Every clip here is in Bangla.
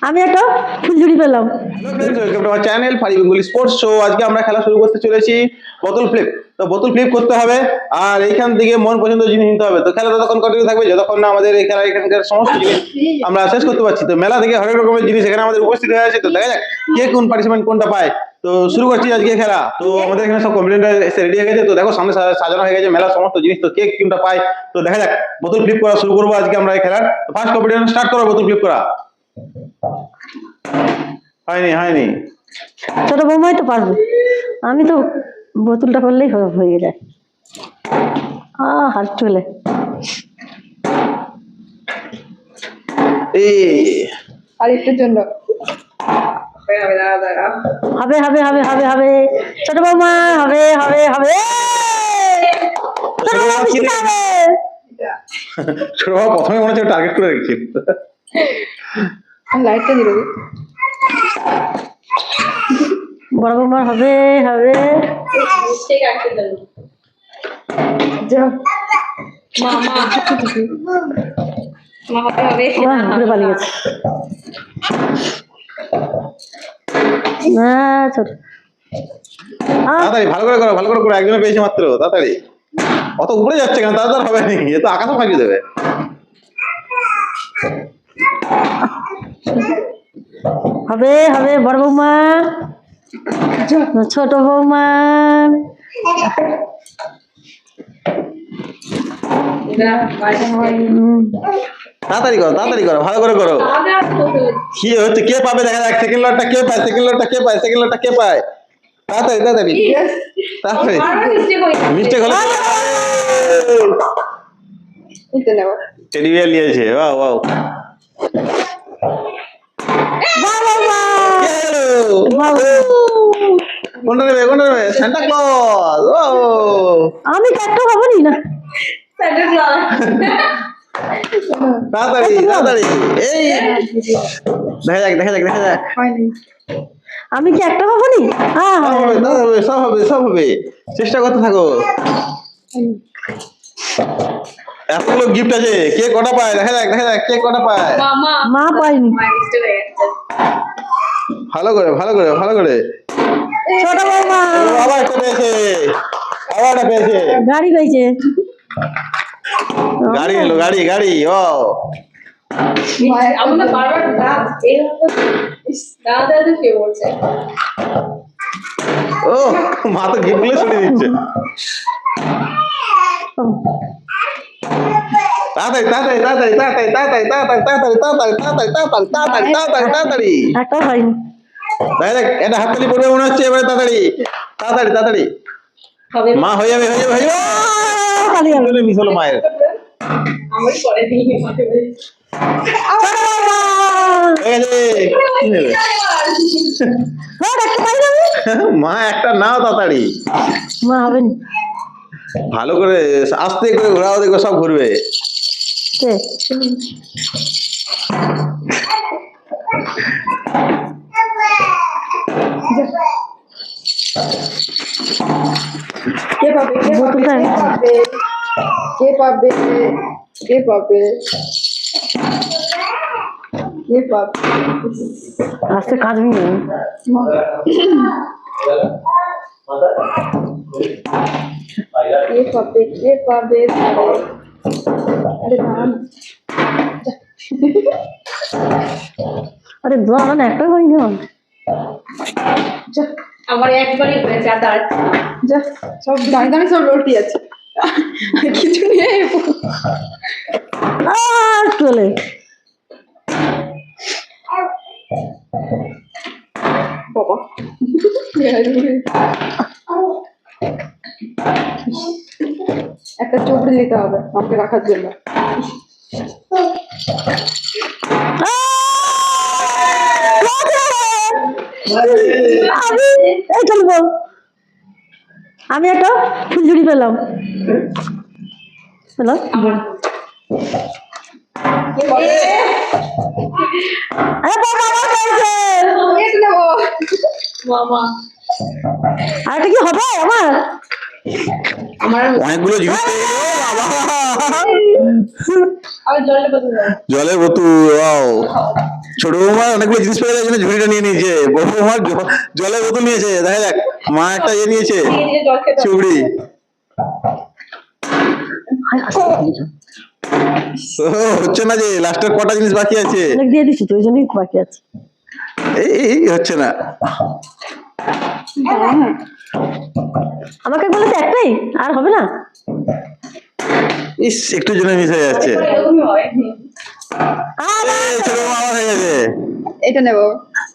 আমি একটা ফুলঝুরি পেলাম। চ্যানেল ফারি বেঙ্গলি স্পোর্টস শো। আজকে আমরা খেলা শুরু করতে চলেছি বোতল ফ্লিপ। তো বোতল ফ্লিপ করতে হবে আর এইখান থেকে মন পছন্দ জিনিস নিতে হবে। তো খেলা ততক্ষণ কন্টিনিউ থাকবে যতক্ষণ না আমাদের এই খেলা এখানকার সমস্ত জিনিস আমরা শেষ করতে পারছি। তো মেলা থেকে হরেক রকমের জিনিস এখানে আমাদের উপস্থিত হয়ে আছে। তো দেখা যাক কে কোন পার্টিসিপেন্ট কোনটা পায়। তো শুরু করছি আজকে খেলা। তো আমাদের এখানে সব কম্পিউটার এসে রেডি হয়ে গেছে। তো দেখো সামনে সাজানো হয়ে গেছে মেলার সমস্ত জিনিস। তো কে কোনটা পায় তো দেখা যাক। বোতল ফ্লিপ করা শুরু করবো আজকে আমরা এই খেলার। ফার্স্ট কম্পিটিশন স্টার্ট করো। বোতল ফ্লিপ করা হয়নি ছোট বৌমাই তো পারবে, আমি তো বোতলটা করলেই হয়ে যায়। হাত চলে আরেকটার জন্য হবে হবে হবে হবে হবে ছোট বৌমা হবে হবে হবে ছোট বাবা প্রথমে মনে হচ্ছে টার্গেট করে রেখেছি। লাইটটা দিল বড় বৌমার হবে হবে ঘুরে পালিয়ে গেছে। ছোট তাড়াতাড়ি ভালো করে করো একজনে পেয়েছে মাত্র। তাড়াতাড়ি অত উপরে যাচ্ছে কেন? তাড়াতাড়ি হবে নাকি? এ তো আকাশও ফাঁকি দেবে। হবে হবে বড় বৌমা ছোট বৌমা তাড়াতাড়ি করো ভালো করে করো। কি হচ্ছে? কে পাবে দেখা যাক। সেকেন্ড লটটা কে পায়? তাড়াতাড়ি মিস্টেক হলো। টেডি বিয়ার নিয়েছে। ওয়াও কোনটা নেবে? Santa Claus. আমি একটা হবো না। তাড়াতাড়ি এই দেখা যাক আমি কি একটা হবো না? সব হবে চেষ্টা করতে থাকো। এতগুলো গিফট আছে, কে কটা পায় দেখা যাক কে কটা পায়। মা পাইনি। ভালো করে ছোট বৌমা আবার একটা পেয়েছে। গাড়ি পেয়েছে। গাড়ি ও মা তো গিফট গুলো শুনে দিচ্ছে। তাড়াতাড়ি একটা হয়নি। এটা হাততালি পড়বে মনে হচ্ছে। এবারে তাড়াতাড়ি মা হয়ে যাবে মিস হলো মায়ের। মা একটা নাও তাড়াতাড়ি। মা হবে না। ভালো করে আস্তে করে ঘোরাও, দেখবে সব ঘুরবে। কে পাবে আস্তে কাঁদবি না। কে পাবে আরে দাঁড়া না, একটা হয়নি। আমার একবারই হয়েছে। যা সব দাঁড়িয়ে সব রুটি আছে, কিছু নেই। চলে বাবা একটা চোপড়ি নিতে হবে আমাকে রাখার জন্য। আমি একটা ফুলঝুরি পেলাম। আর এটা কি হবে আমার? আমার অনেকগুলো জিনিস পেয়ে গেল, বাবা। আর জলের বোতল দাও। জলের বোতল, ওয়াও। ছোট বৌমা অনেকগুলো জিনিস পেয়ে গেছে, ঝুড়িটা নিয়ে নিয়েছে। বড় বৌমা জলের বোতল নিয়েছে, দেখা যাক। মা একটা ইয়ে নিয়েছে, এদিকে জল খেতে হবে। চুবড়ি। হায়, আস্তে দিয়ে যাও। হচ্ছে না যে, লাস্টের কটা জিনিস বাকি আছে। অনেক দিয়ে দিচ্ছি তো, ওই জন্যই বাকি আছে। এই হচ্ছে না। হ্যাঁ। আমাকে বলেছে একটাই, আর হবে না? ইস, একটু জন্য মিস হয়ে যাচ্ছে। এরকমই হয়। ছোট বৌমা আমার হয়ে গেছে। এটা নেবো।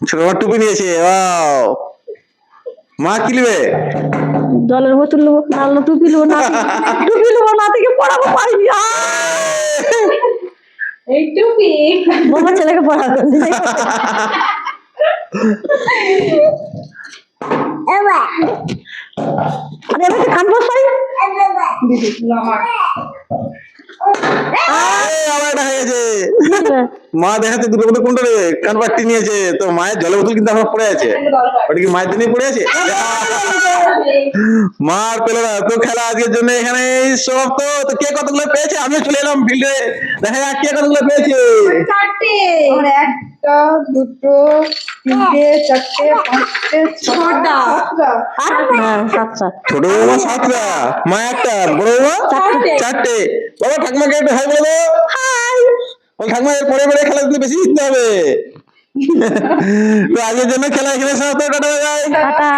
ছোট বৌমা টুপি নিয়েছে, ওয়াও। মা কি নেবে? জলের বোতল নেবো, না টুপি নেবো, না টুপি নেবো, না থেকে পড়াবো পারিনি। এই টুপি। বৌমা ছেলেকে পড়াবো। আরে আমি তো কানবো সাই। দিদি আমার আমার এটা হয়ে গেছে। মা দেখাচ্ছে দুটো বোতল কোনটা রে? কানপাট্টি নিয়েছে। তো মায়ের জলের বোতল কিন্তু এখন পড়ে আছে। ওটা কি মায়ের জন্যই পড়ে আছে? মা আর পেলো না। তো খেলা আজকের জন্য এখানে সমাপ্ত। তো কে কতগুলো পেয়েছে? আমিও চলে এলাম ফিল্ডে, দেখা যাক কে কতগুলো পেয়েছে। চারটে। আমার একটা, দুটো, তিনটে, চারটে, পাঁচটে, ছটা। হ্যাঁ, সাতটা। ছোট বৌমা 7টা, মা একটা, বড় বৌমা চারটে। 4টে। বাবা ঠাকুমাকে একটু হাই বলে দাও। হাই। ঠাকুমা এর পরে পরে খেলা দিতে বেশি জিততে হবে। তো আজকের জন্য খেলা এখানে সমাপ্ত। Tata, bye bye. টাটা।